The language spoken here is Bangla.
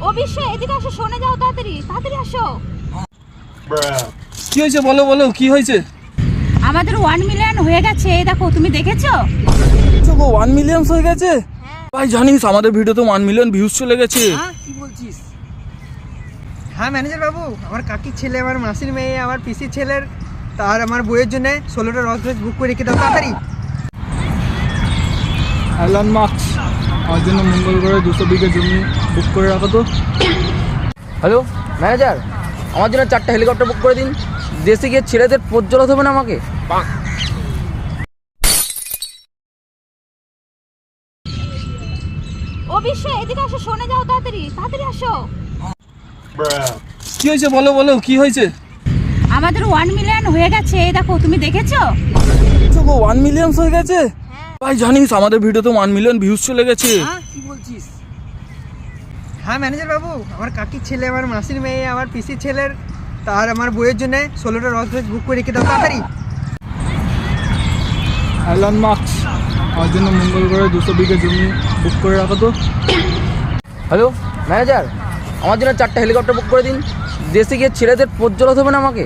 অবশ্যই এদিকে আসো, শুনে যাও, তাড়াতাড়ি তাড়াতাড়ি আসো। কি হয়েছে বলো বলো, কি হয়েছে? আমাদের 1 মিলিয়ন হয়ে গেছে, এই দেখো, তুমি দেখেছো? 1 মিলিয়ন হয়ে গেছে? ভাই জানিস আমাদের ভিডিওতে 1 মিলিয়ন ভিউজ চলে গেছে। কি বলছিস? হ্যাঁ ম্যানেজার বাবু, আমার কাকির ছেলে, আমার মাসির মেয়ে, আমার পিসির ছেলের, তার আমার বইয়ের জন্য 16টা রস ভেজ বুক করে রেখে দাও তাড়াতাড়ি। এলন মাস্ক আমার জন্য মঙ্গল গ্রহে 200 বিঘা জমি বুক করে রাখো তো। হ্যালো ম্যানেজার, আমার জন্য 4টা হেলিকপ্টার বুক করে দিন। দেশে গিয়ে ছেলেদের প্রজ্বলন হবে না আমাকে। অবশ্যই এদিকে আসো, শুনে যাও, তাড়াতাড়ি তাড়াতাড়ি আসো। কি হয়েছে বলো বলো, কি হয়েছে? আমাদের 1 মিলিয়ন হয়ে গেছে, এই দেখো, তুমি দেখেছো? 1 মিলিয়ন হয়ে গেছে? ভাই জানিস আমাদের ভিডিওতে 1 মিলিয়ন ভিউজ চলে গেছে। কি বলছিস? হ্যাঁ ম্যানেজার বাবু, আমার কাকির ছেলে, আমার মাসির মেয়ে, আমার পিসির ছেলের, তার আমার বইয়ের জন্য 16টা রস ভেজ বুক করে রেখে দাও তাড়াতাড়ি। এলন মাস্ক আমার জন্য মঙ্গল গ্রহে 200 বিঘা জমি বুক করে রাখো তো। হ্যালো ম্যানেজার, আমার জন্য 4টা হেলিকপ্টার বুক করে দিন। দেশে গিয়ে ছেলেদের প্রজ্বলন হবে না আমাকে।